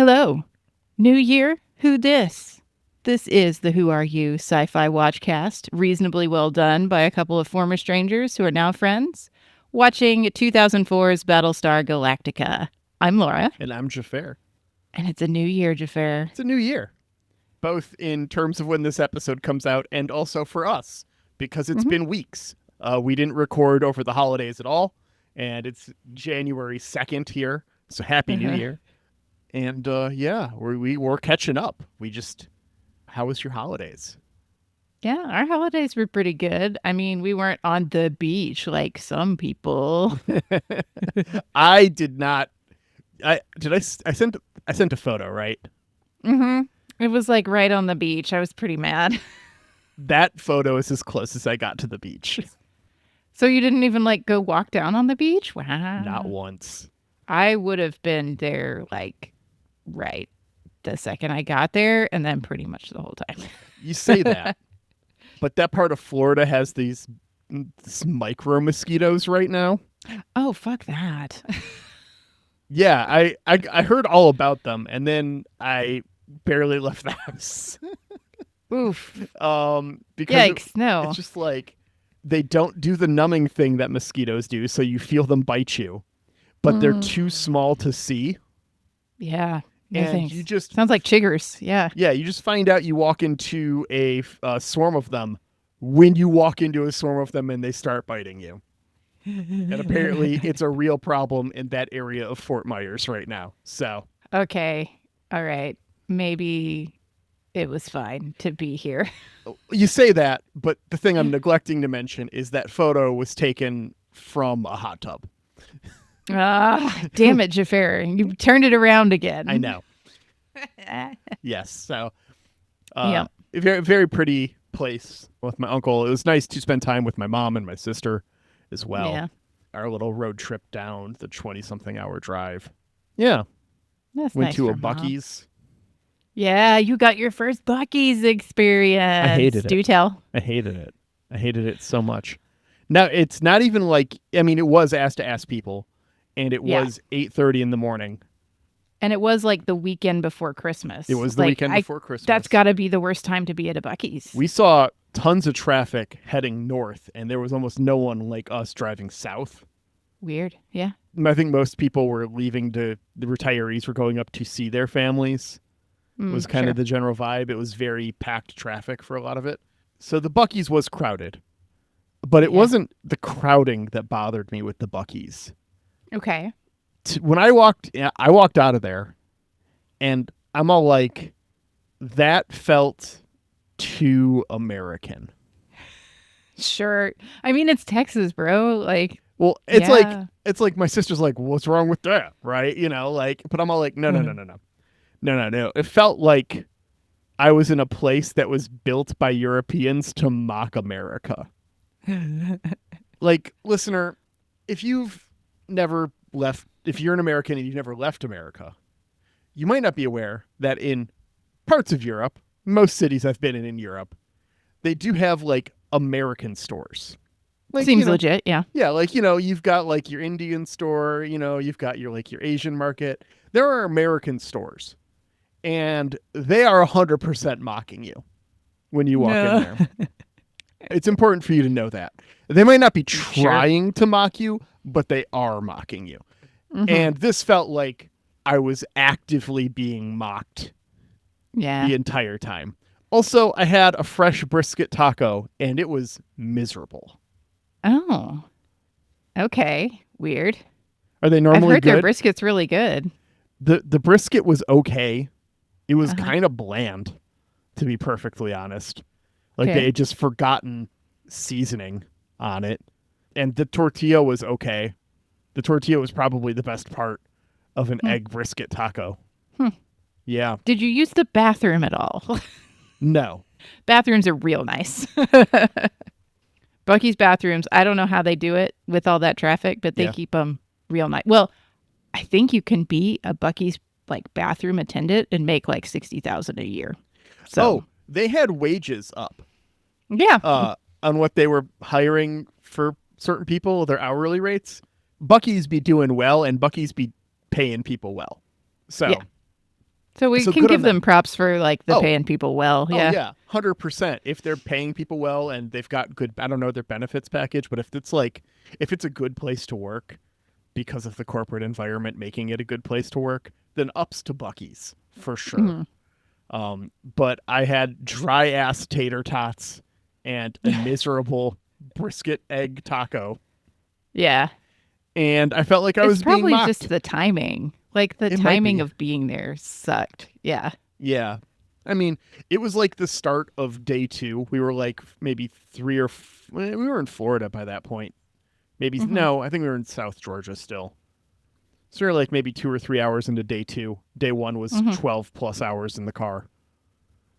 Hello. New year? Who dis? This is the Who Are You Sci-Fi Watchcast, reasonably well done by a couple of former strangers who are now friends, watching 2004's Battlestar Galactica. I'm Laura. And I'm Xhafer. And it's a new year, Xhafer. It's a new year, both in terms of when this episode comes out and also for us, because it's been weeks. We didn't record over the holidays at all, and it's January 2nd here, so Happy New Year. And we're catching up. How was your holidays? Yeah, our holidays were pretty good. I mean, we weren't on the beach like some people. I did not. I sent a photo, right? It was like right on the beach. I was pretty mad. That photo is as close as I got to the beach. So you didn't even like go walk down on the beach? Wow. Not once. I would have been there like right the second I got there, and then pretty much the whole time. You say that, but that part of Florida has these micro mosquitoes right now. Oh, fuck that. Yeah, I heard all about them, and then I barely left the house. Oof. Because Yikes, no. It's just like they don't do the numbing thing that mosquitoes do, so you feel them bite you, but they're too small to see. Yeah. No and thanks. you just sounds like chiggers. Yeah. Yeah, you just find out you walk into a swarm of them when you walk into a swarm of them and they start biting you. And apparently it's a real problem in that area of Fort Myers right now. So okay. All right. Maybe it was fine to be here. You say that, but the thing I'm neglecting to mention is that photo was taken from a hot tub. Damn it, Xhafer. You turned it around again. I know. Yes. So, Yep. a very, very pretty place with my uncle. It was nice to spend time with my mom and my sister as well. Yeah. Our little road trip down the 20-something hour drive. Yeah. That's Went nice to a for Mom. Buc-ee's. Yeah, you got your first Buc-ee's experience. I hated it. Do tell. I hated it. I hated it so much. Now, it's not even like, I mean, it was ass-to-ass people, and it was 8:30 in the morning. And it was like the weekend before Christmas. It was the weekend before Christmas. That's got to be the worst time to be at a Buc-ee's. We saw tons of traffic heading north, and there was almost no one like us driving south. Weird. Yeah. I think most people were leaving the retirees were going up to see their families. Was kind of the general vibe. It was very packed traffic for a lot of it. So the Buc-ee's was crowded. But it wasn't the crowding that bothered me with the Buc-ee's. Okay. When I walked out of there, and I'm all like, that felt too American. Sure. I mean, it's Texas, bro. Like, well, it's like my sister's like, what's wrong with that? Right? You know, like, but I'm all like, no. It felt like I was in a place that was built by Europeans to mock America. Like, listener, if you're an American and you've never left America, you might not be aware that in parts of Europe, most cities I've been in Europe, they do have like American stores. Like, seems legit, yeah. Yeah, like, you've got like your Indian store, you've got your Asian market. There are American stores, and they are 100% mocking you when you walk in there. It's important for you to know that. They might not be trying to mock you, but they are mocking you. And this felt like I was actively being mocked the entire time. Also, I had a fresh brisket taco, and it was miserable. Oh. Okay. Weird. Are they normally I've heard good? their brisket's really good. The brisket was okay. It was kind of bland, to be perfectly honest. Like they had just forgotten seasoning on it. And the tortilla was okay. The tortilla was probably the best part of an egg brisket taco. Yeah. Did you use the bathroom at all? No. Bathrooms are real nice. Buc-ee's bathrooms, I don't know how they do it with all that traffic, but they keep them real nice. Well, I think you can be a Buc-ee's like bathroom attendant and make like $60,000 a year. So they had wages up. Yeah. On what they were hiring for certain people, their hourly rates. Buc-ee's be doing well, and Buc-ee's be paying people well. So So we So can good give on them props for like the Oh. paying people well. Oh Yeah. yeah, 100%. If they're paying people well and they've got good, I don't know their benefits package, but if it's a good place to work because of the corporate environment making it a good place to work, then ups to Buc-ee's for sure. But I had dry ass tater tots and a miserable brisket egg taco, Yeah. and I felt like I It's was being probably mocked. just the timing. Like the It might timing be. of being there sucked. Yeah. Yeah. I mean, it was like the start of day 2. We were like maybe we were in Florida by that point. Maybe, no, I think we were in South Georgia still. So we were like maybe 2 or 3 hours into day 2. Day 1 was 12 plus hours in the car.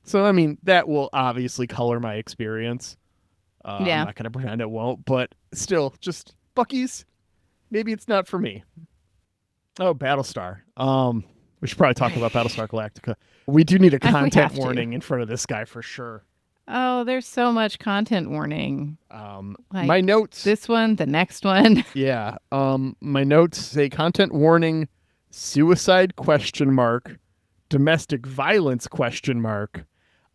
So, I mean, that will obviously color my experience. I'm Yeah. not going to pretend it won't, but still, just Buc-ee's. Maybe it's not for me. Oh, Battlestar. We should probably talk about Battlestar Galactica. We do need a We content have to. warning in front of this guy for sure. Oh, there's so much content warning. Like My notes. This one, the next one. Yeah. My notes say content warning, suicide ? Domestic violence ?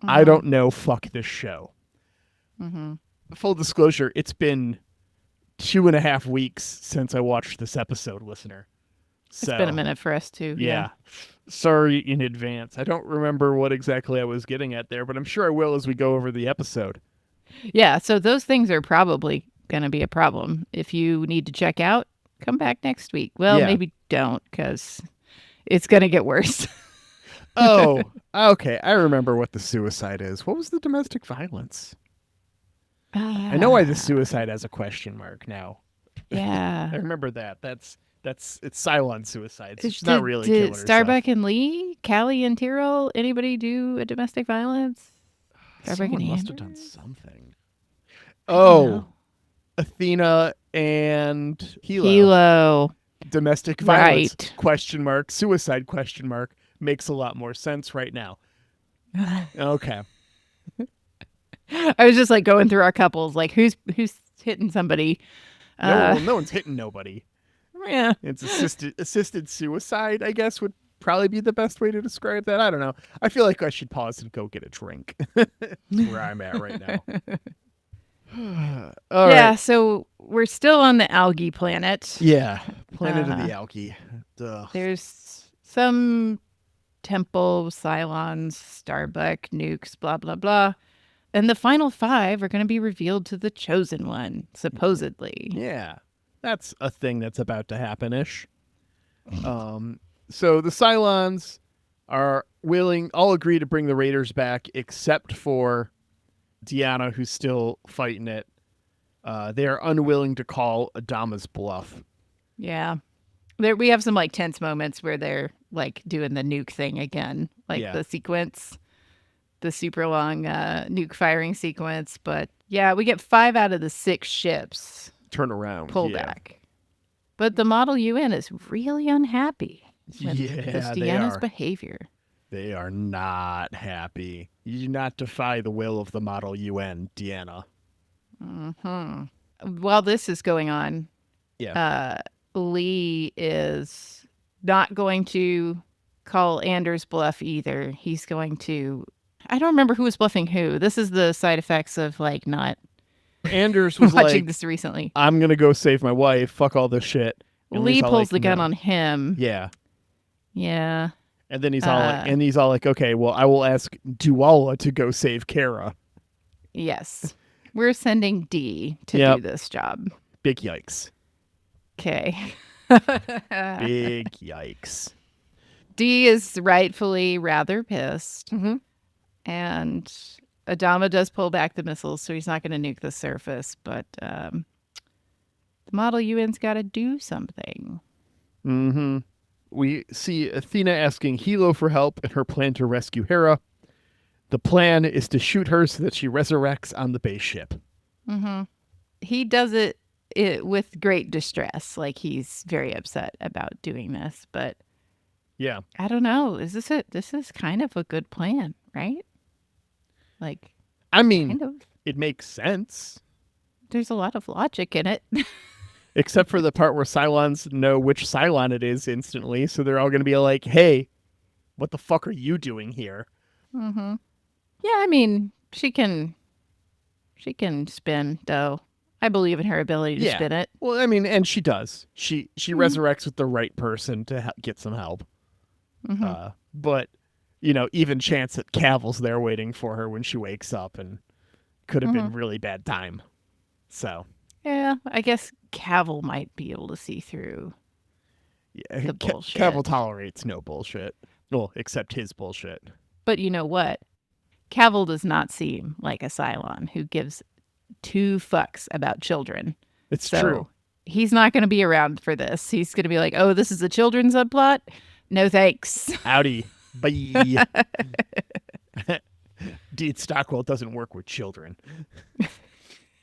I don't know. Fuck this show. Full disclosure, it's been 2.5 weeks since I watched this episode, listener. It's been a minute for us too. Yeah. Sorry in advance. I don't remember what exactly I was getting at there, but I'm sure I will as we go over the episode. Yeah. So those things are probably going to be a problem. If you need to check out, come back next week. Well, Yeah. maybe don't because it's going to get worse. Oh, okay. I remember what the suicide is. What was the domestic violence? I know why the suicide has a question mark now. Yeah. I remember that. It's Cylon suicides. She's not really did killing herself. Starbuck and Lee, Callie and Tyrell, anybody do a domestic violence? Starbuck Someone and must have done Anders? something. don't Oh, know. Athena and Hilo. Hilo. Domestic violence Right. ? Suicide ? Makes a lot more sense right now. Okay. I was just like going through our couples, like who's hitting somebody. No one's hitting nobody. Yeah. It's assisted suicide, I guess, would probably be the best way to describe that. I don't know. I feel like I should pause and go get a drink. That's where I'm at right now. All Yeah, right. so we're still on the algae planet. Yeah. Planet of the Algae. Duh. There's some temple, Cylons, Starbuck, nukes, blah, blah, blah. And the final 5 are going to be revealed to the chosen one, supposedly. Yeah. That's a thing that's about to happen-ish. So the Cylons are all agree to bring the Raiders back, except for Deanna, who's still fighting it. They are unwilling to call Adama's bluff. Yeah. We have some like tense moments where they're like doing the nuke thing again, like Yeah. the sequence, the super long nuke firing sequence. But yeah, we get 5 out of the 6 ships Turn around. pull yeah. back. But the Model UN is really unhappy with Yeah, this they Deanna's are. behavior. They are not happy. You do not defy the will of the Model UN, Deanna. While this is going on, Yeah. Lee is not going to call Anders bluff either. He's going to, I don't remember who was bluffing who. This is the side effects of like not Anders was watching like, this recently. I'm going to go save my wife. Fuck all this shit. And Lee Lee's all pulls like, the gun "No." on him. Yeah. Yeah. And then he's all like, okay, well, I will ask Duala to go save Kara. Yes. We're sending D to Yep. do this job. Big yikes. Okay. Big yikes. D is rightfully rather pissed. Mm-hmm. And Adama does pull back the missiles, so he's not going to nuke the surface. But the Model UN's got to do something. Mm-hmm. We see Athena asking Hilo for help in her plan to rescue Hera. The plan is to shoot her so that she resurrects on the base ship. Mm-hmm. He does it with great distress. Like he's very upset about doing this. But Yeah. I don't know. This is kind of a good plan, right? Like, I mean, kind of. it makes sense. There's a lot of logic in it. Except for the part where Cylons know which Cylon it is instantly. So they're all going to be like, hey, what the fuck are you doing here? Mm-hmm. Yeah, I mean, she can spin, though. I believe in her ability to spin it. Well, I mean, and she does. She resurrects with the right person to get some help. Mm-hmm. But, even chance that Cavill's there waiting for her when she wakes up, and could have been really bad time. So. Yeah, I guess Cavill might be able to see through the bullshit. Cavill tolerates no bullshit. Well, except his bullshit. But you know what? Cavill does not seem like a Cylon who gives 2 fucks about children. It's true. He's not going to be around for this. He's going to be like, oh, this is a children's subplot? No thanks. Howdy. Bye. Dean Stockwell doesn't work with children.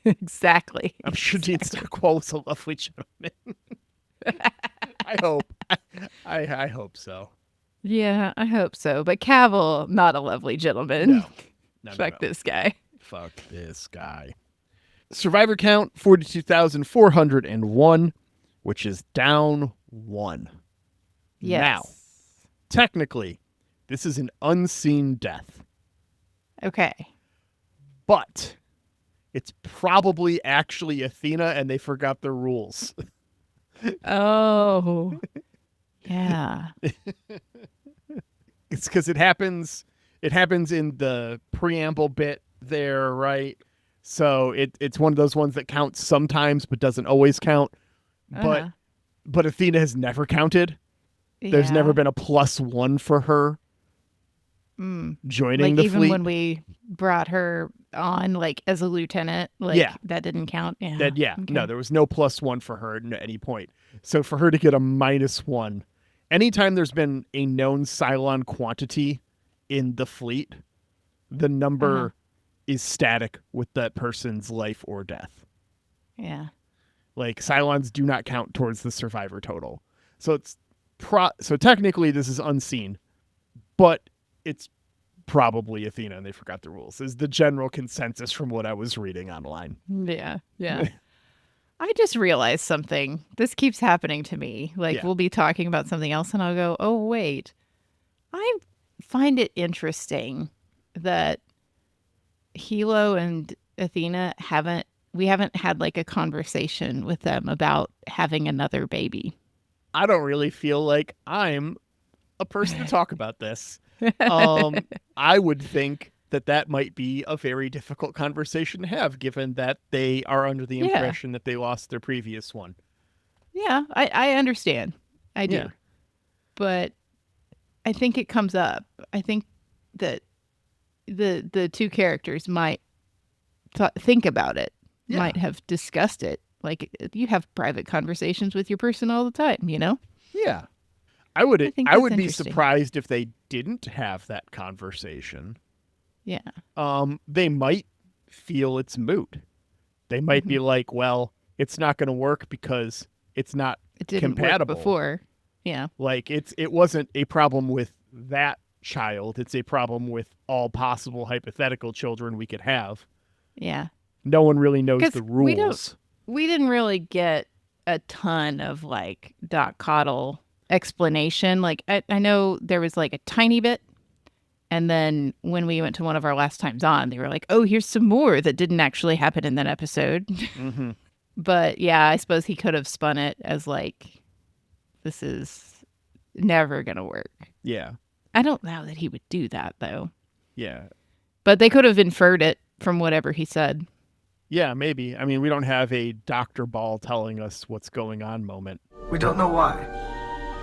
Exactly. I'm sure Dean Stockwell was a lovely gentleman. I hope. I hope so. Yeah, I hope so. But Cavill, not a lovely gentleman. No. Fuck this guy. Fuck this guy. Survivor count 42,401, which is down 1. Yes. Now, technically, this is an unseen death. Okay. But it's probably actually Athena and they forgot the rules. Oh. Yeah. It's because it happens in the preamble bit there, right? So it's one of those ones that counts sometimes but doesn't always count. But Athena has never counted. There's never been a +1 for her joining the even fleet. when we brought her on as a lieutenant, that didn't count. Yeah. Okay. No, there was no +1 for her at any point. So for her to get a -1, anytime there's been a known Cylon quantity in the fleet, the number is static with that person's life or death. Yeah. Cylons do not count towards the survivor total. So so technically this is unseen, but it's probably Athena and they forgot the rules is the general consensus from what I was reading online. Yeah. I just realized something. This keeps happening to me. We'll be talking about something else and I'll go, oh, wait. I find it interesting that Hilo and Athena haven't had a conversation with them about having another baby. I don't really feel like I'm a person to talk about this. I would think that might be a very difficult conversation to have, given that they are under the impression that they lost their previous one. Yeah, I understand. I do. Yeah. But I think it comes up. I think that the 2 characters might think about it, might have discussed it. You have private conversations with your person all the time, Yeah. I would be interesting. surprised if they didn't have that conversation. Yeah. They might feel it's moot. They might be like, well, it's not going to work because it's not compatible. Work before. Yeah. It wasn't a problem with that child. It's a problem with all possible hypothetical children we could have. Yeah. No one really knows the rules. We didn't really get a ton of Doc Coddle explanation. I know there was a tiny bit. And then when we went to one of our last times on, they were like, oh, here's some more that didn't actually happen in that episode. Mm-hmm. But yeah, I suppose he could have spun it as this is never going to work. Yeah. I don't know that he would do that, though. Yeah. But they could have inferred it from whatever he said. Yeah, maybe. I mean, we don't have a Dr. Ball telling us what's going on moment. We don't know why.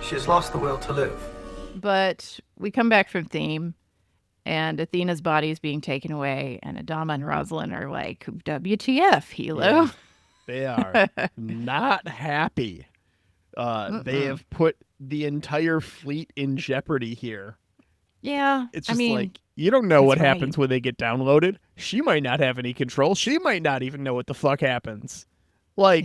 She has lost the will to live. But we come back from theme, and Athena's body is being taken away, and Adama and Rosalind are like, WTF, Hilo? Yeah, they are not happy. They have put the entire fleet in jeopardy here. Yeah. It's just you don't know what happens when they get downloaded. She might not have any control. She might not even know what the fuck happens. They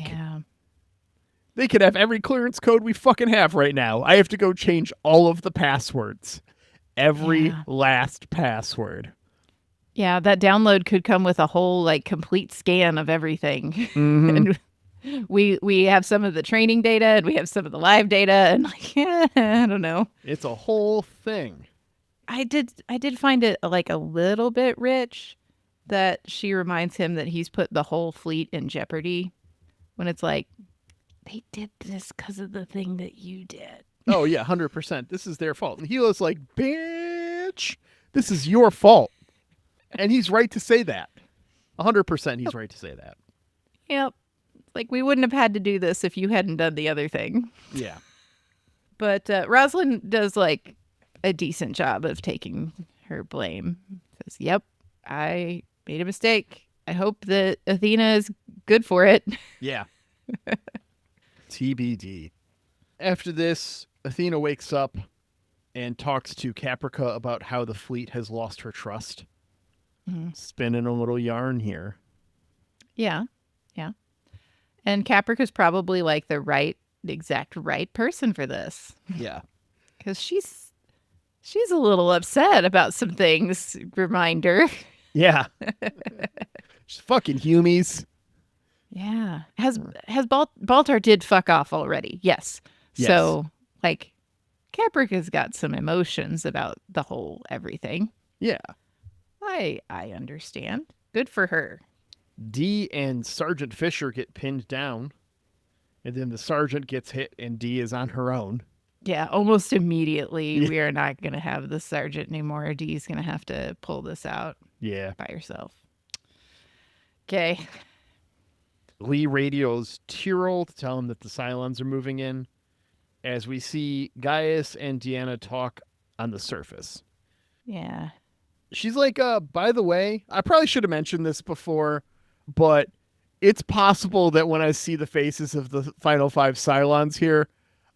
could have every clearance code we fucking have right now. I have to go change all of the passwords. Every last password. Yeah, that download could come with a whole complete scan of everything. Mm-hmm. And we have some of the training data and we have some of the live data and I don't know. It's a whole thing. I did find it like a little bit rich that she reminds him that he's put the whole fleet in jeopardy when it's like, they did this because of the thing that you did. Oh, yeah, 100%. This is their fault. And Helo's like, bitch, this is your fault. And he's right to say that. 100% he's right to say that. Yep. Like, we wouldn't have had to do this if you hadn't done the other thing. Yeah. But Rosalind does, like, a decent job of taking her blame. Says, yep, I made a mistake. I hope that Athena is good for it. Yeah. TBD. After this, Athena wakes up and talks to Caprica about how the fleet has lost her trust. Spinning a little yarn here. Yeah. Yeah. And Caprica's probably like the exact right person for this. Yeah. Because she's a little upset about some things. Reminder. Yeah. She's fucking humies. Yeah. Has Baltar did fuck off already? Yes. Yes. So, like, Caprica's got some emotions about the whole everything. Yeah. I understand. Good for her. Dee and Sergeant Fisher get pinned down, and then the sergeant gets hit, and Dee is on her own. Yeah, almost immediately. Yeah. We are not going to have the sergeant anymore. Dee's going to have to pull this out Yeah. by herself. Okay. Lee radios Tyrell to tell him that the Cylons are moving in, as we see Gaius and Deanna talk on the surface. Yeah. She's like, by the way, I probably should have mentioned this before, but it's possible that when I see the faces of the final 5 Cylons here,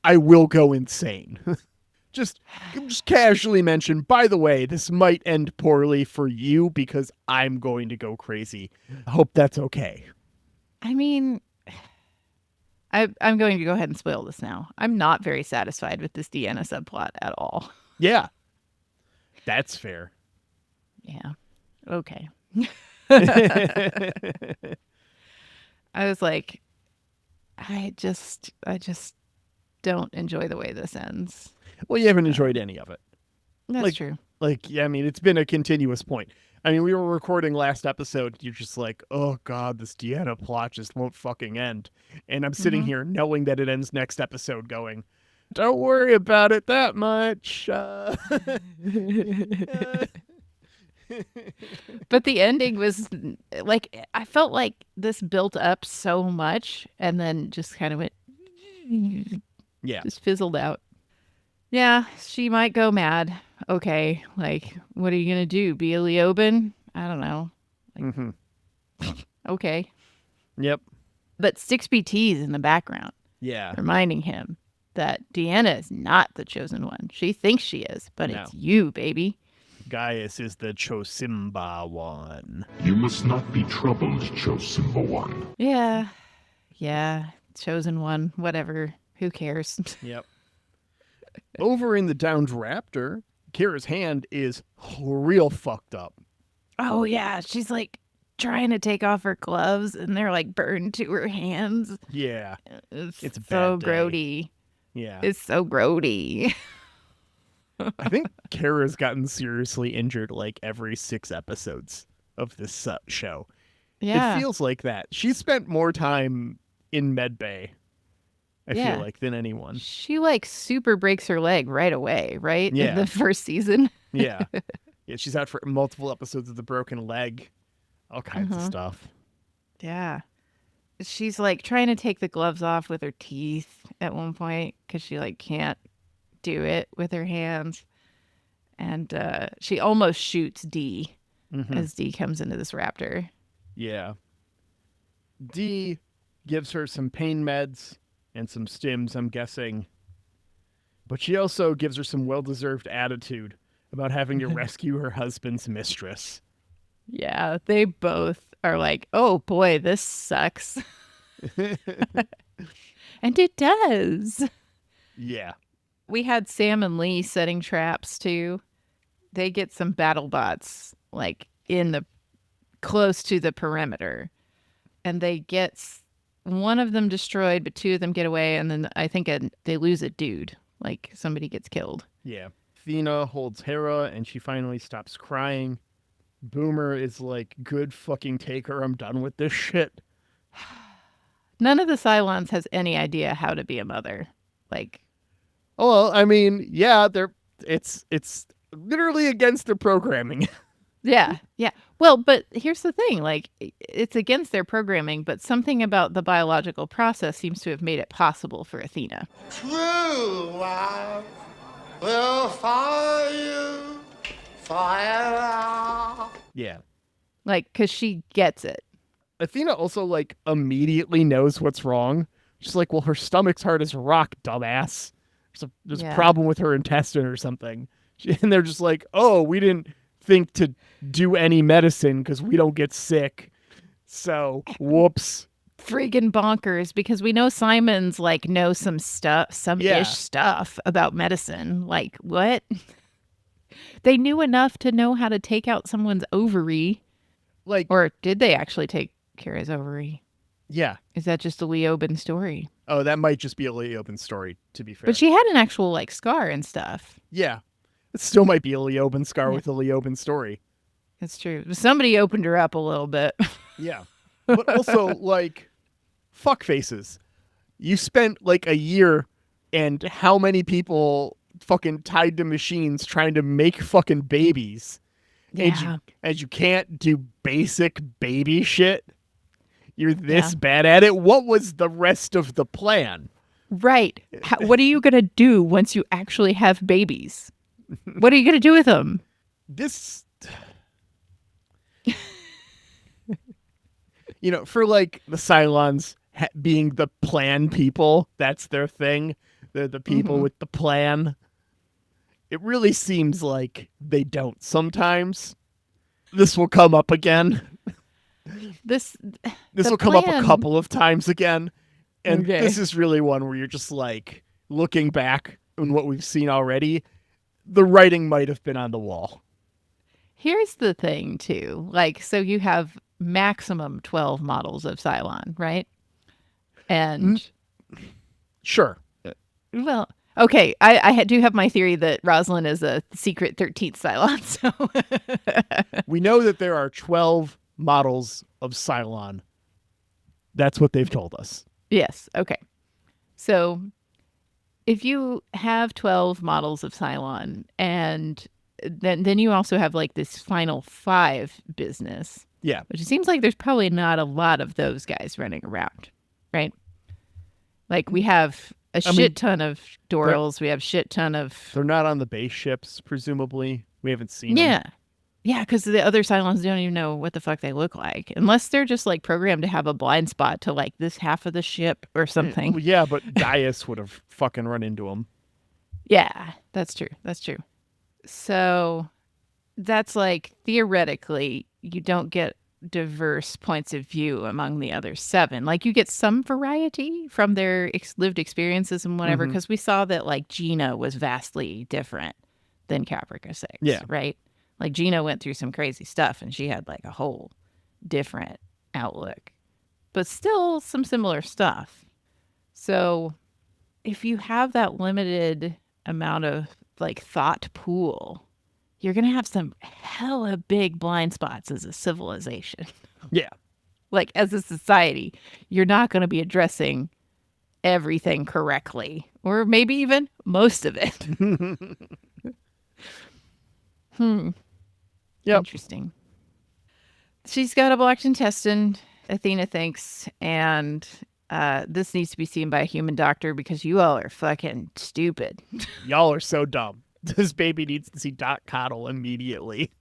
I will go insane. just casually mention, by the way, this might end poorly for you because I'm going to go crazy. I hope that's okay. I mean, I'm going to go ahead and spoil this now. I'm not very satisfied with this Deanna subplot at all. Yeah. That's fair. Yeah. Okay. I was like, I just don't enjoy the way this ends. Well, you haven't enjoyed any of it. That's true. Like, yeah, I mean, it's been a continuous point. I mean, we were recording last episode. You're just like, oh, God, this Deanna plot just won't fucking end. And I'm sitting here knowing that it ends next episode going, don't worry about it that much. But the ending was like, I felt like this built up so much and then just kind of went, Yeah. just fizzled out. Yeah, she might go mad. Okay, like, what are you going to do? Be a Leoben? I don't know. Like, okay. Yep. But Six BT's in the background, Yeah. reminding him that Deanna is not the chosen one. She thinks she is, but No. it's you, baby. Gaius is the Chosimba one. You must not be troubled, Chosimba one. Yeah. Yeah. Chosen one. Whatever. Who cares? Yep. Over in the downed Raptor, Kira's hand is real fucked up. Oh, yeah. She's like trying to take off her gloves and they're like burned to her hands. Yeah. It's It's a so bad day. grody. Yeah. It's so grody. I think Kara's gotten seriously injured like every 6 episodes of this show. Yeah. It feels like that. She spent more time in medbay, I Yeah. feel like, than anyone. She like super breaks her leg right away, right? Yeah. In the first season. Yeah. Yeah, she's out for multiple episodes of the broken leg. All kinds of stuff. Yeah. She's like trying to take the gloves off with her teeth at one point because she like can't do it with her hands. And she almost shoots Dee as Dee comes into this Raptor. Yeah. Dee gives her some pain meds and some stims, I'm guessing. But she also gives her some well-deserved attitude about having to rescue her husband's mistress. Yeah, they both are like, oh boy, this sucks. And it does. Yeah. We had Sam and Lee setting traps too. They get some battle bots like in the close to the perimeter. And they get one of them destroyed, but 2 of them get away. And then I think they lose a dude. Like somebody gets killed. Yeah. Athena holds Hera, and she finally stops crying. Boomer is like, good fucking take her. I'm done with this shit. None of the Cylons has any idea how to be a mother. Like, Oh, well, I mean, yeah, it's literally against their programming. yeah. Well, but here's the thing. Like, it's against their programming, but something about the biological process seems to have made it possible for Athena. True love will follow you forever. Yeah. Like, because she gets it. Athena also, like, immediately knows what's wrong. She's like, well, her stomach's hard as rock, dumbass. There's a problem with her intestine or something. And they're just like, oh, we didn't think to do any medicine because we don't get sick. So, whoops. Friggin' bonkers, because we know Simon's like know some stuff, some-ish stuff about medicine. Like, what? They knew enough to know how to take out someone's ovary. Like, or did they actually take Kara's ovary? Yeah. Is that just a Leoben story? Oh, that might just be a Leoben story, to be fair. But she had an actual like scar and stuff. Yeah. It still might be a Leoben scar with a Leoben story. That's true. Somebody opened her up a little bit. Yeah. But also, like, fuck faces. You spent like a year and how many people fucking tied to machines trying to make fucking babies. Yeah. And you can't do basic baby shit. You're this bad at it. What was the rest of the plan? Right. What are you going to do once you actually have babies? What are you going to do with them? This, you know, for like the Cylons being the plan people, that's their thing. They're the people with the plan. It really seems like they don't sometimes. This will come up again. This will come up a couple of times again. And this is really one where you're just like, looking back on what we've seen already, the writing might have been on the wall. Here's the thing, too. Like, so you have maximum 12 models of Cylon, right? And sure. Well, okay, I do have my theory that Rosalind is a secret 13th Cylon. So we know that there are 12 models of Cylon. That's what they've told us. Yes. Okay. So if you have 12 models of Cylon, and then you also have like this final 5 business. Yeah. Which it seems like there's probably not a lot of those guys running around, right? Like we have a shit ton of Dorals. We have shit ton of... They're not on the base ships, presumably. We haven't seen them. Yeah, because the other Cylons don't even know what the fuck they look like. Unless they're just like programmed to have a blind spot to like this half of the ship or something. Well, yeah, but Gaius would have fucking run into them. Yeah, that's true. That's true. So that's like theoretically you don't get diverse points of view among the other 7. Like you get some variety from their lived experiences and whatever, because we saw that like Gina was vastly different than Caprica 6, right? Like Gina went through some crazy stuff and she had like a whole different outlook, but still some similar stuff. So if you have that limited amount of like thought pool, you're going to have some hella big blind spots as a civilization. Yeah. Like as a society, you're not going to be addressing everything correctly, or maybe even most of it. Yep. Interesting. She's got a blocked intestine, Athena thinks, and this needs to be seen by a human doctor because you all are fucking stupid. Y'all are so dumb. This baby needs to see Doc Coddle immediately.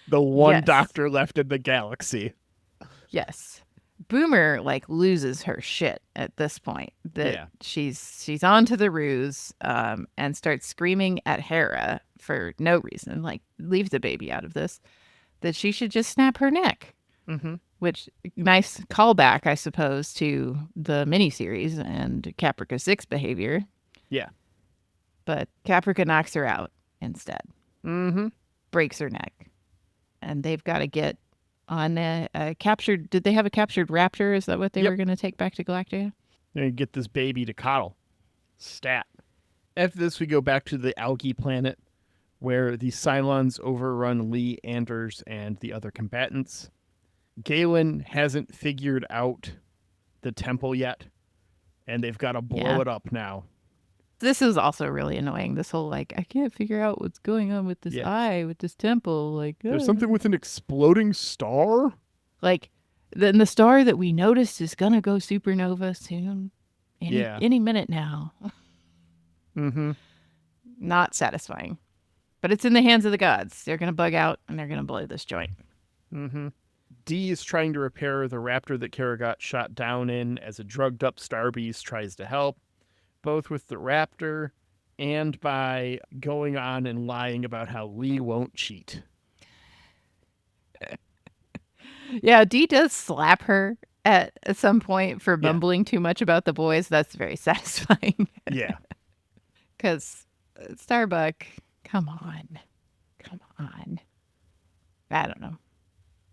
The one doctor left in the galaxy. Yes. Boomer like loses her shit at this point. That she's onto the ruse and starts screaming at Hera for no reason. Like, leave the baby out of this. That she should just snap her neck. Which, nice callback, I suppose, to the miniseries and Caprica 6 behavior. Yeah. But Caprica knocks her out instead. Breaks her neck. And they've got to get on a captured... Did they have a captured Rapture? Is that what they were going to take back to Galactica? They're going to get this baby to Coddle. Stat. After this, we go back to the algae planet. where the Cylons overrun Lee, Anders, and the other combatants. Galen hasn't figured out the temple yet, and they've got to blow it up now. This is also really annoying. This whole, like, I can't figure out what's going on with this eye, with this temple. Like, there's something with an exploding star? Like, then the star that we noticed is going to go supernova soon. Any minute now. Mm-hmm. Not satisfying. But it's in the hands of the gods. They're going to bug out, and they're going to blow this joint. Mm-hmm. Dee is trying to repair the Rapture that Kara got shot down in as a drugged-up Starbeast tries to help, both with the Rapture and by going on and lying about how Lee won't cheat. Yeah, Dee does slap her at some point for mumbling too much about the boys. That's very satisfying. Yeah. Because Starbuck, come on. I don't know.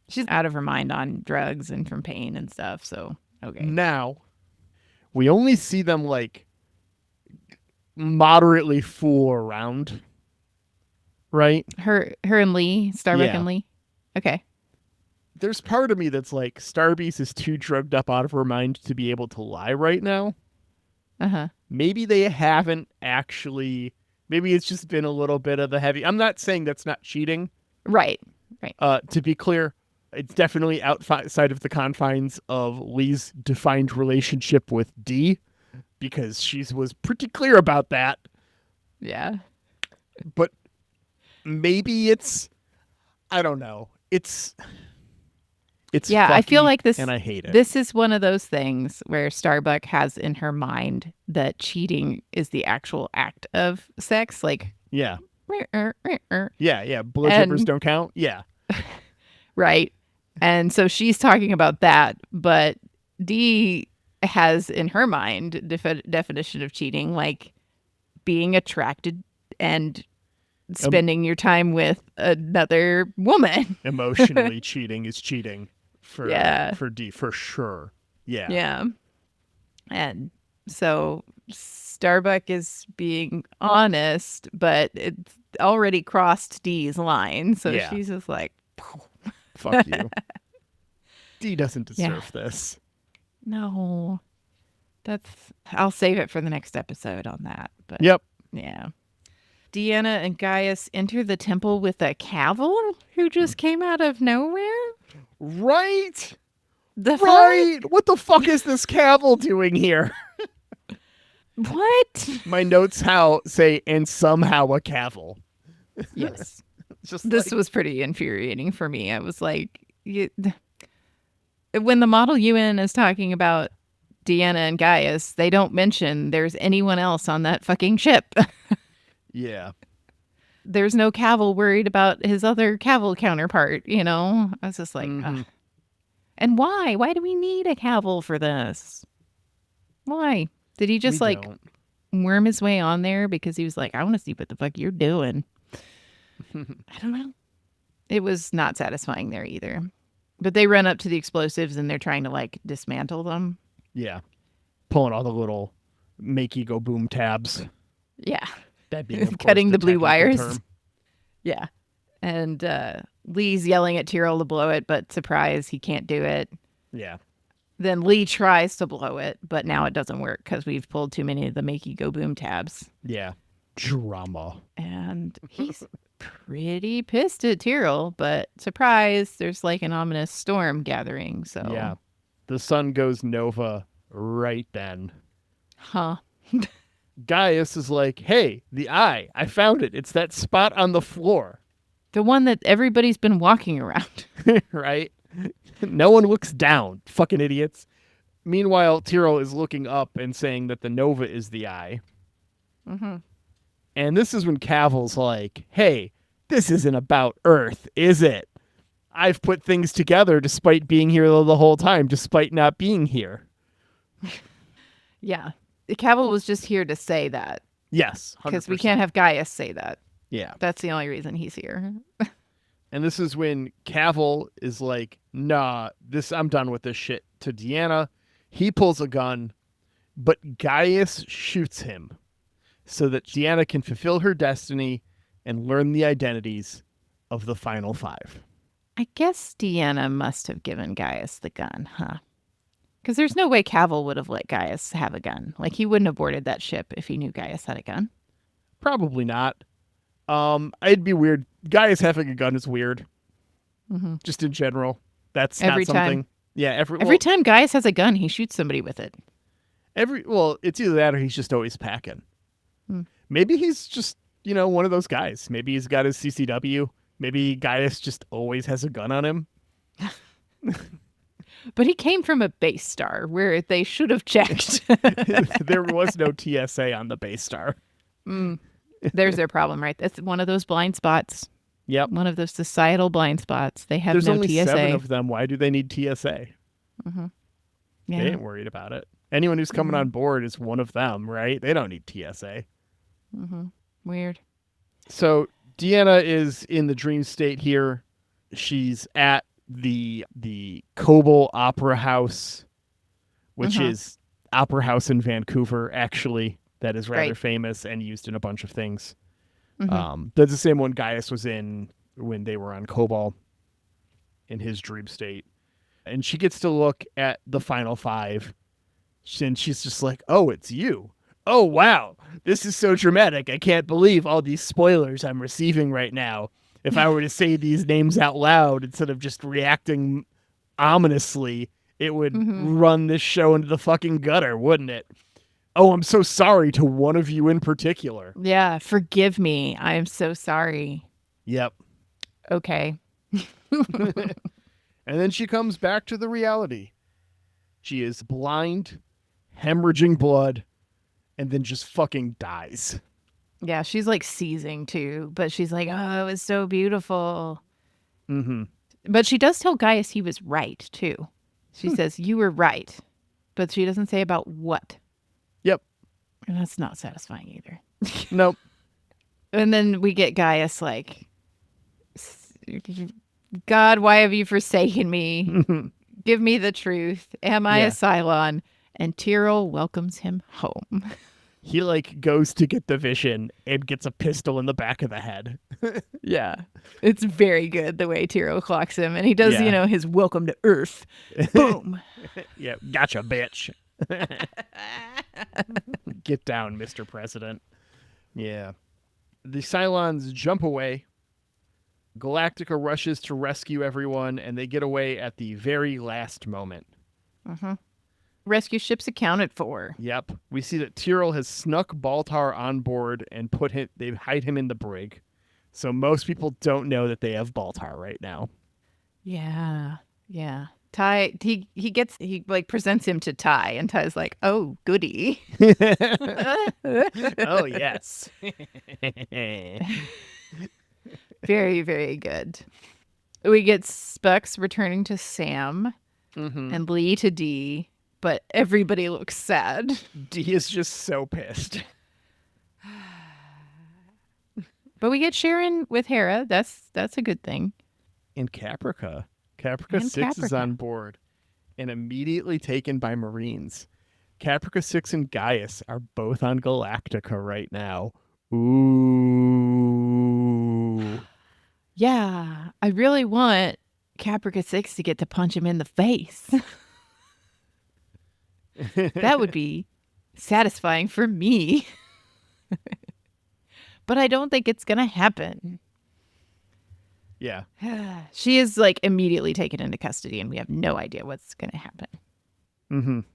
She's out of her mind on drugs and from pain and stuff, so, okay. Now, we only see them, like, moderately fool around, right? Her and Lee, Starbuck Yeah. and Lee? Okay. There's part of me that's like, Starbeast is too drugged up out of her mind to be able to lie right now. Uh-huh. Maybe they haven't actually... Maybe it's just been a little bit of the heavy... I'm not saying that's not cheating. Right. To be clear, it's definitely outside of the confines of Lee's defined relationship with Dee, because she was pretty clear about that. Yeah. But maybe it's... I don't know. It's I feel fucky, like this, and I hate it. This is one of those things where Starbuck has in her mind that cheating is the actual act of sex. Like, Yeah. yeah. Blowjobbers don't count. Yeah. Right. And so she's talking about that, but Dee has in her mind definition of cheating, like being attracted and spending your time with another woman. Emotionally cheating is cheating for Dee, for sure. Yeah. Yeah. And so Starbuck is being honest, but it's already crossed Dee's line. So she's just like, fuck you. Dee doesn't deserve this. No. I'll save it for the next episode on that. But Yep. Yeah. Deanna and Gaius enter the temple with a Cavil who just came out of nowhere. Right. Right. What the fuck is this Cavil doing here? What? My notes say, and somehow a Cavil. Yes. Just this was pretty infuriating for me. I was like, when the Model UN is talking about Deanna and Gaius, they don't mention there's anyone else on that fucking ship. Yeah. There's no Cavil worried about his other Cavil counterpart, you know? I was just like, ugh. And why? Why do we need a Cavil for this? Why? Did he just worm his way on there because he was like, I want to see what the fuck you're doing? I don't know. It was not satisfying there either. But they run up to the explosives and they're trying to like dismantle them. Yeah. Pulling all the little makey go boom tabs. Yeah. That being, of course, cutting the blue technical wires. term. Yeah. And Lee's yelling at Tyrell to blow it, but surprise, he can't do it. Yeah. Then Lee tries to blow it, but now it doesn't work because we've pulled too many of the makey go boom tabs. Yeah. Drama. And he's pretty pissed at Tyrell, but surprise, there's like an ominous storm gathering. So yeah. The sun goes nova right then. Huh. Gaius is like, hey, the eye, I found it. It's that spot on the floor. The one that everybody's been walking around. Right? No one looks down. Fucking idiots. Meanwhile, Tyrell is looking up and saying that the nova is the eye. Mm-hmm. And this is when Cavil's like, hey, this isn't about Earth, is it? I've put things together despite being here the whole time, despite not being here. Yeah. Cavil was just here to say that. Yes. Because we can't have Gaius say that. Yeah. That's the only reason he's here. And this is when Cavil is like, nah, I'm done with this shit, to Deanna. He pulls a gun, but Gaius shoots him so that Deanna can fulfill her destiny and learn the identities of the final 5. I guess Deanna must have given Gaius the gun, huh? Because there's no way Cavill would have let Gaius have a gun. Like, he wouldn't have boarded that ship if he knew Gaius had a gun. Probably not. It'd be weird. Gaius having a gun is weird. Just in general. That's Every not something. time. Yeah, Every time Gaius has a gun, he shoots somebody with it. It's either that or he's just always packing. Maybe he's just, one of those guys. Maybe he's got his CCW. Maybe Gaius just always has a gun on him. But he came from a base star where they should have checked. There was no TSA on the base star. There's their problem, right? That's one of those blind spots. Yep. One of those societal blind spots. They have There's no only TSA. 7 of them. Why do they need TSA? Yeah. They ain't worried about it. Anyone who's coming on board is one of them, right? They don't need TSA. Weird. So Deanna is in the dream state here. She's at the Coble Opera House, which is opera house in Vancouver, actually, that is rather famous and used in a bunch of things. That's the same one Gaius was in when they were on Cobol in his dream state. And she gets to look at the final 5, and she's just like, oh, it's you. Oh, wow. This is so dramatic. I can't believe all these spoilers I'm receiving right now. If I were to say these names out loud instead of just reacting ominously, it would run this show into the fucking gutter, wouldn't it? Oh, I'm so sorry to one of you in particular. Yeah, forgive me. I am so sorry. Yep. Okay. And then she comes back to the reality. She is blind, hemorrhaging blood, and then just fucking dies. Yeah, she's like seizing too, but she's like, oh, it was so beautiful. But she does tell Gaius he was right too. She says, you were right. But she doesn't say about what. Yep. And that's not satisfying either. Nope. And then we get Gaius like, God, why have you forsaken me? Give me the truth. Am I a Cylon? And Tyrell welcomes him home. He goes to get the vision and gets a pistol in the back of the head. Yeah. It's very good the way Tyrell clocks him. And he does, his welcome to Earth. Boom. Yeah, gotcha, bitch. Get down, Mr. President. Yeah. The Cylons jump away. Galactica rushes to rescue everyone, and they get away at the very last moment. Rescue ship's accounted for. Yep. We see that Tyrell has snuck Baltar on board and they hide him in the brig. So most people don't know that they have Baltar right now. Yeah. Yeah. Ty, he presents him to Ty, and Ty's like, oh, goody. Oh, yes. Very, very good. We get Spux returning to Sam and Lee to Dee, but everybody looks sad. Dee is just so pissed. But we get Sharon with Hera. That's a good thing. And Caprica. Caprica 6 is on board and immediately taken by Marines. Caprica 6 and Gaius are both on Galactica right now. Ooh. Yeah, I really want Caprica 6 to get to punch him in the face. That would be satisfying for me. But I don't think it's going to happen. Yeah. She is immediately taken into custody, and we have no idea what's going to happen.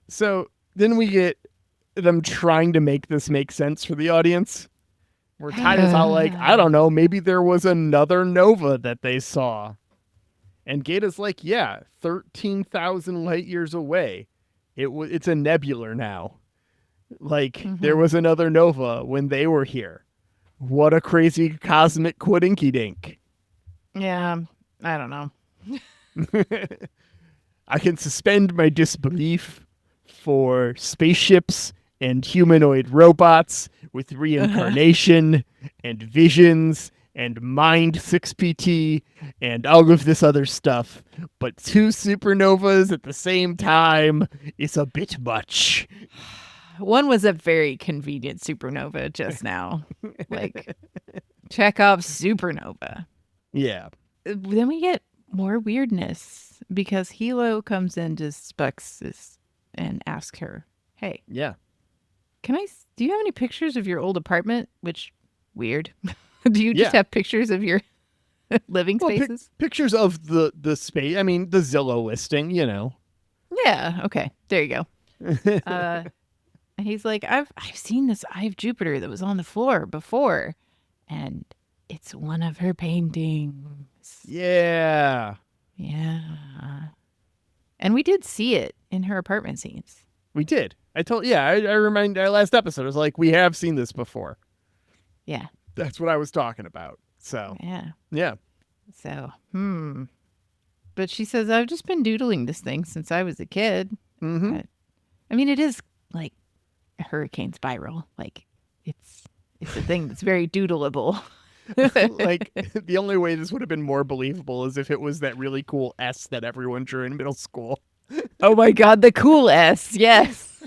So then we get them trying to make this make sense for the audience. Where Titus all I don't know, maybe there was another Nova that they saw. And Gata's like, yeah, 13,000 light years away. It's a nebula now. There was another Nova when they were here. What a crazy cosmic quiddinky dink. Yeah, I don't know. I can suspend my disbelief for spaceships and humanoid robots with reincarnation and visions and mind 6PT and all of this other stuff. But 2 supernovas at the same time is a bit much. One was a very convenient supernova just now. Chekhov's Supernova. Yeah. Then we get more weirdness because Hilo comes into Bucks' and asks her, "Hey, Yeah. do you have any pictures of your old apartment?" Which, weird. Do you just Yeah. have pictures of your living Well, spaces? pictures of the space. I mean, the Zillow listing, you know. Yeah. Okay. There you go. And he's like, I've seen this Eye of Jupiter that was on the floor before, and it's one of her paintings. Yeah. Yeah. And we did see it in her apartment scenes. We did. I remind our last episode. I was like, we have seen this before. Yeah. That's what I was talking about. So, Yeah. yeah. So, But she says, I've just been doodling this thing since I was a kid. Mm-hmm. I mean, it is like a hurricane spiral. Like, it's a thing that's very doodleable. Like, the only way this would have been more believable is if it was that really cool S that everyone drew in middle school. Oh my God, the cool S. Yes.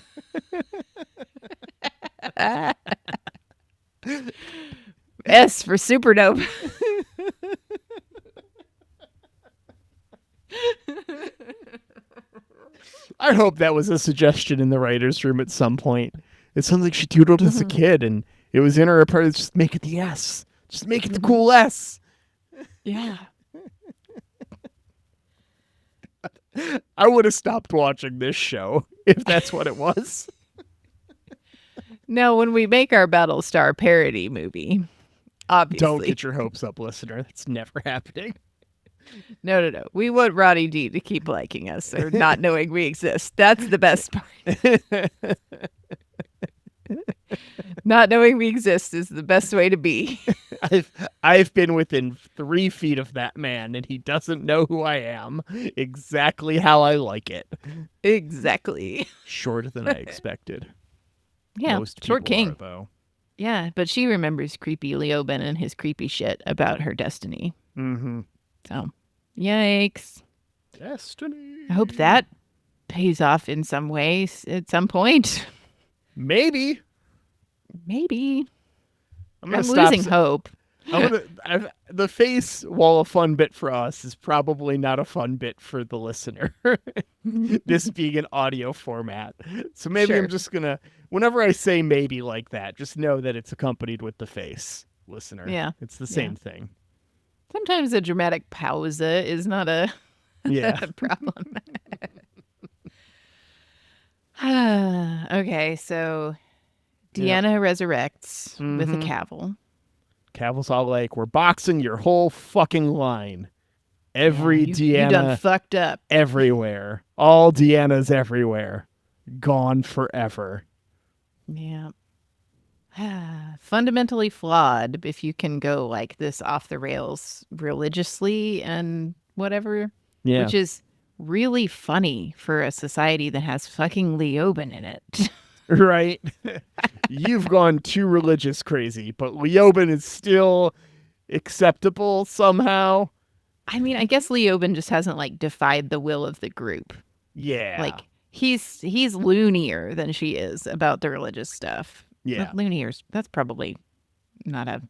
S for Supernova. I hope that was a suggestion in the writer's room at some point. It sounds like she doodled as a kid and it was in her apartment. Just make it the S. Just make it the cool S. Yeah. I would have stopped watching this show if that's what it was. Now, when we make our Battlestar parody movie, obviously. Don't get your hopes up, listener. That's never happening. No. We want Roddy D to keep liking us or not knowing we exist. That's the best part. Not knowing we exist is the best way to be. I've been within 3 feet of that man, and he doesn't know who I am. Exactly how I like it. Exactly. Shorter than I expected. Yeah, Most short people king. are, though. Yeah, but she remembers creepy Leoben and his creepy shit about her destiny. Mm-hmm. So, yikes. Destiny. I hope that pays off in some ways at some point. Maybe. Maybe. I'm I'm losing hope. The face, while a fun bit for us, is probably not a fun bit for the listener. This being an audio format. So maybe Sure. I'm just going to, whenever I say maybe like that, just know that it's accompanied with the face, listener. Yeah. It's the same thing. Sometimes a dramatic pause is not a Yeah. problem. Okay, so Deanna resurrects with a cavil. Cavill's all like, we're boxing your whole fucking line. Every You Deanna done fucked up. everywhere. All Deannas everywhere. Gone forever. Yeah. Fundamentally flawed if you can go like this off the rails religiously and whatever. Yeah. Which is really funny for a society that has fucking Leoben in it. Right? You've gone too religious crazy, but Leoben is still acceptable somehow. I mean, I guess Leoben just hasn't like defied the will of the group. Yeah. Like he's loonier than she is about the religious stuff. Yeah. Well, loonier's that's probably not a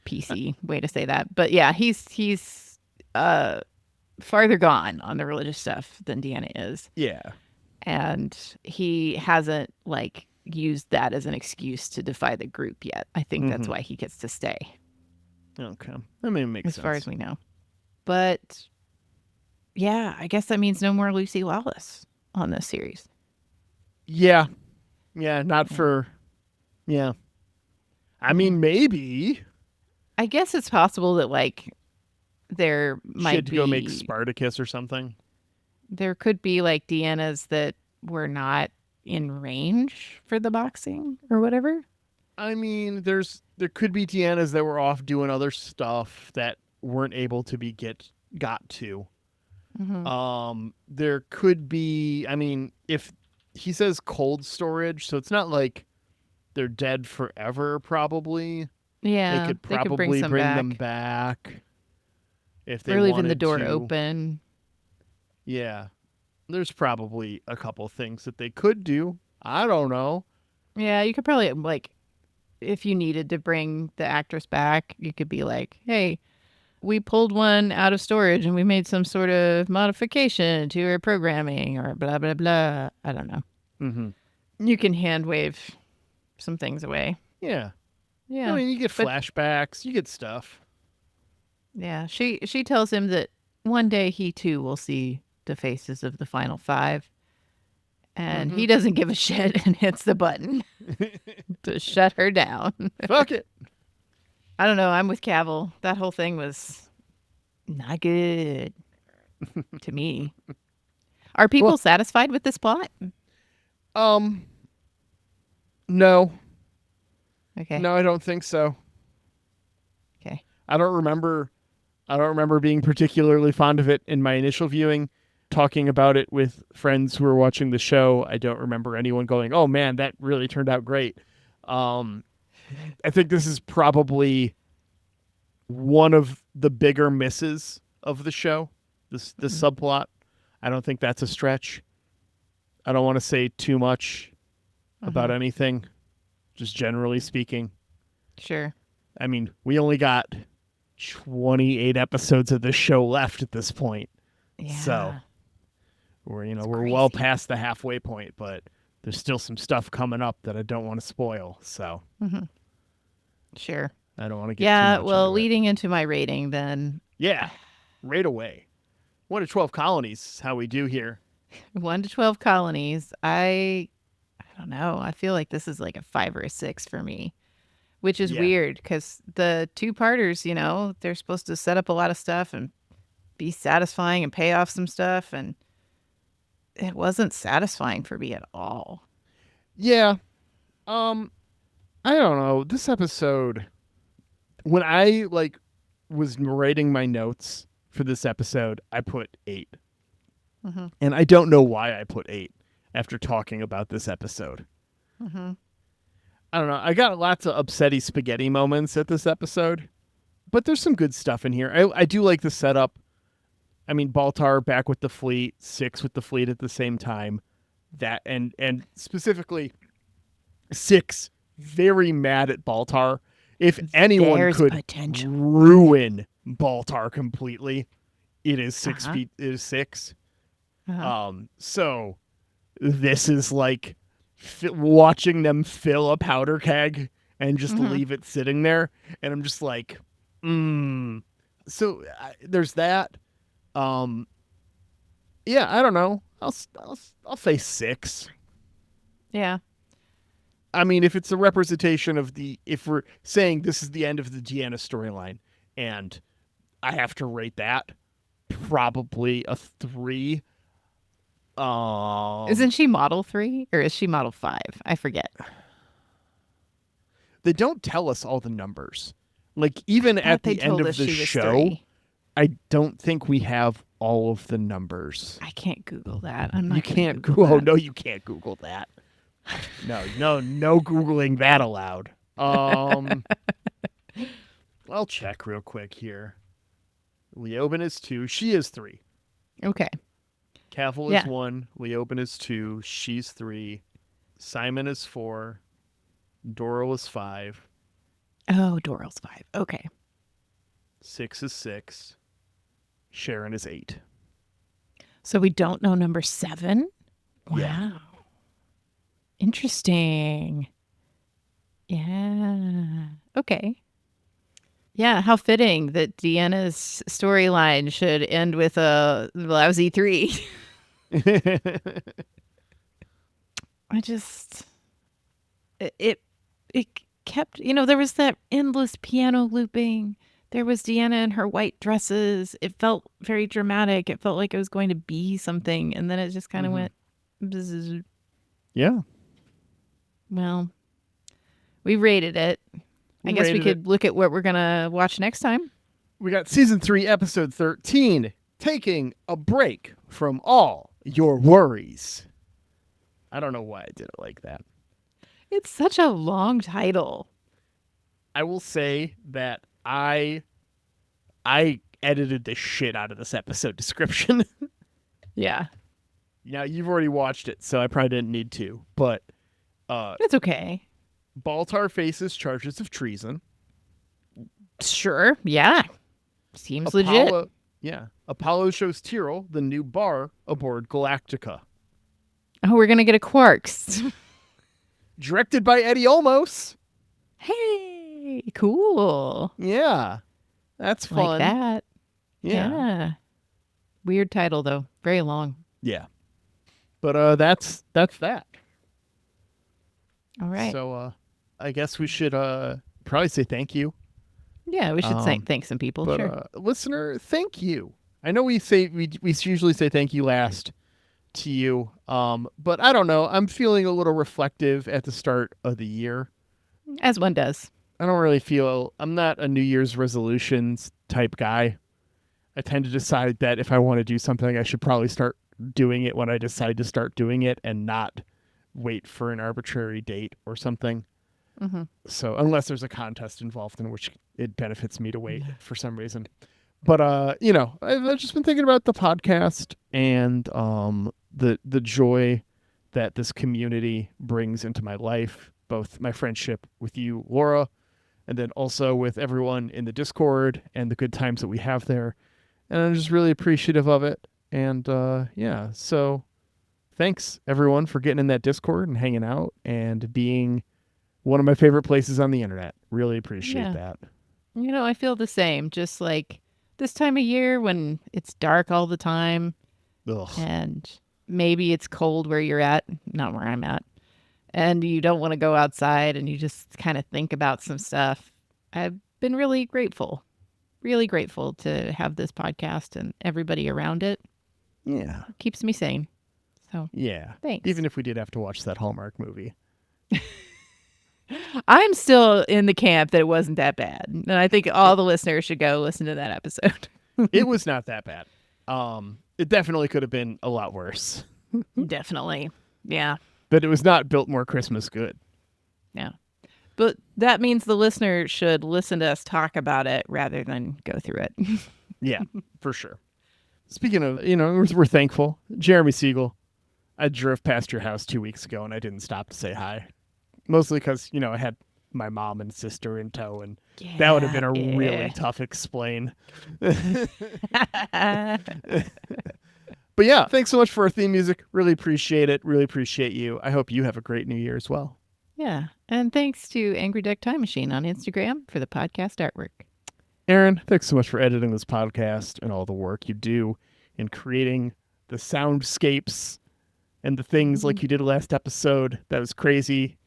PC way to say that. But yeah, he's farther gone on the religious stuff than Deanna is. Yeah. And he hasn't like used that as an excuse to defy the group yet. I think that's why he gets to stay. Okay. I mean, it makes As sense. far as we know. But yeah, I guess that means no more Lucy Lawless on this series. Yeah. Yeah, not for... Yeah. I mean, maybe. I guess it's possible that like there She might had to be go make Spartacus or something. there could be like Deannas that were not in range for the boxing or whatever. I mean, there could be Deannas that were off doing other stuff that weren't able to be got to. There could be, I mean, if he says cold storage, so it's not like they're dead forever, probably. Yeah, They could they could probably some bring back. them back if they Or leaving the wanted door to. open. Yeah. There's probably a couple things that they could do. I don't know. Yeah, you could probably like if you needed to bring the actress back, you could be like, hey, we pulled one out of storage and we made some sort of modification to her programming or blah, blah, blah. I don't know. Mm-hmm. You can hand wave some things away. Yeah. Yeah. I mean, you get But- flashbacks, you get stuff. Yeah. She tells him that one day he too will see the faces of the final five. And he doesn't give a shit and hits the button to shut her down. Fuck it. I don't know. I'm with Cavill. That whole thing was not good to me. Are people satisfied with this plot? No. Okay. No, I don't think so. Okay. I don't remember being particularly fond of it in my initial viewing. Talking about it with friends who were watching the show, I don't remember anyone going, "Oh man, that really turned out great." I think this is probably one of the bigger misses of the show. This subplot. I don't think that's a stretch. I don't want to say too much about anything, just generally speaking. Sure. I mean, we only got 28 episodes of this show left at this point. Yeah. So we're crazy. well past the halfway point, but there's still some stuff coming up that I don't want to spoil. So Sure. I don't want to get Yeah. too much Well, into it. leading into my rating, then Yeah, right away. 1 to 12 colonies is how we do here. 1 to 12 colonies. I don't know. I feel like this is like a 5 or a 6 for me, which is Yeah. weird because the two-parters, they're supposed to set up a lot of stuff and be satisfying and pay off some stuff, and it wasn't satisfying for me at all. Yeah. I don't know. This episode, when I was writing my notes for this episode, I put 8. And I don't know why I put 8 after talking about this episode. I don't know. I got lots of upsetty spaghetti moments at this episode, but there's some good stuff in here. I do like the setup. I mean, Baltar back with the fleet, 6 with the fleet at the same time. That and specifically 6 very mad at Baltar. If anyone There's could potential. ruin Baltar completely, it is 6 feet. It is 6. So this is like watching them fill a powder keg and just leave it sitting there, and I'm just like, So there's that. Yeah, I don't know. I'll say 6. Yeah. I mean, if it's a representation of if we're saying this is the end of the Deanna storyline, and I have to rate that, probably a 3. Isn't she model 3 or is she model 5? I forget. They don't tell us all the numbers. Like, even at They the end told of us the she was show, 3. I don't think we have all of the numbers. I can't Google that. I'm not. You gonna can't Google Google. Oh, that. no, you can't Google that. No Googling that aloud. I'll check real quick here. Leoben is 2. She is 3. Okay. Cavill Yeah. is 1. Leoben is 2. She's 3. Simon is 4. Doral is 5. Oh, Doral's 5. Okay. 6 is 6. Sharon is 8. So we don't know number 7? Wow. Yeah. Interesting. Yeah. Okay. Yeah, how fitting that Deanna's storyline should end with a lousy 3. I just it kept, there was that endless piano looping. There was Deanna in her white dresses. It felt very dramatic. It felt like it was going to be something, and then it just kind of went bzz. Yeah. Well, we rated it. I guess we rated could look at what we're going to watch next time. We got season 3, episode 13, taking a break from all your worries. I don't know why I did it like that. It's such a long title. I will say that I edited the shit out of this episode description. Yeah. Now, you've already watched it, so I probably didn't need to, but It's okay. Baltar faces charges of treason. Sure. Yeah. Seems legit. Apollo shows Tyrrell the new bar aboard Galactica. Oh, we're going to get a Quarks. Directed by Eddie Olmos. Hey, cool. Yeah. That's fun. Like that. Yeah. Yeah. Weird title, though. Very long. Yeah. But that's that. All right. So I guess we should probably say thank you. Yeah, we should thank some people. But Sure. listener, thank you. I know we usually say thank you last to you. But I don't know. I'm feeling a little reflective at the start of the year. As one does. I don't really feel, I'm not a New Year's resolutions type guy. I tend to decide that if I want to do something, I should probably start doing it when I decide to start doing it and not wait for an arbitrary date or something. Mm-hmm. So unless there's a contest involved in which it benefits me to wait for some reason. But, I've just been thinking about the podcast and the joy that this community brings into my life, both my friendship with you, Laura, and then also with everyone in the Discord and the good times that we have there. And I'm just really appreciative of it. And, so thanks, everyone, for getting in that Discord and hanging out and being one of my favorite places on the internet. Really appreciate that. I feel the same. Just like this time of year when it's dark all the time. Ugh. And maybe it's cold where you're at, not where I'm at. And you don't want to go outside and you just kind of think about some stuff. I've been really grateful to have this podcast and everybody around it. Yeah. It keeps me sane. So, yeah. Thanks. Even if we did have to watch that Hallmark movie. I'm still in the camp that it wasn't that bad. And I think all the listeners should go listen to that episode. It was not that bad. It definitely could have been a lot worse. Definitely. Yeah. But it was not built more Christmas good. Yeah. But that means the listener should listen to us talk about it rather than go through it. Yeah, for sure. Speaking of, we're thankful. Jeremy Siegel, I drove past your house 2 weeks ago and I didn't stop to say hi. Mostly because, I had my mom and sister in tow and that would have been a really tough explain. But yeah, thanks so much for our theme music. Really appreciate it. Really appreciate you. I hope you have a great new year as well. Yeah. And thanks to Angry Duck Time Machine on Instagram for the podcast artwork. Aaron, thanks so much for editing this podcast and all the work you do in creating the soundscapes and the things like you did last episode. That was crazy.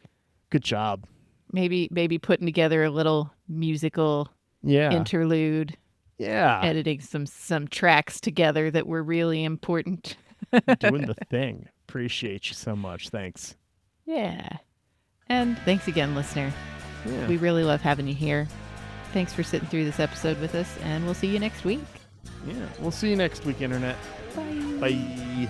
Good job. Maybe putting together a little musical interlude. Yeah. Editing some tracks together that were really important. Doing the thing. Appreciate you so much. Thanks. Yeah. And thanks again, listener. Yeah. We really love having you here. Thanks for sitting through this episode with us, and we'll see you next week. Yeah. We'll see you next week, Internet. Bye. Bye.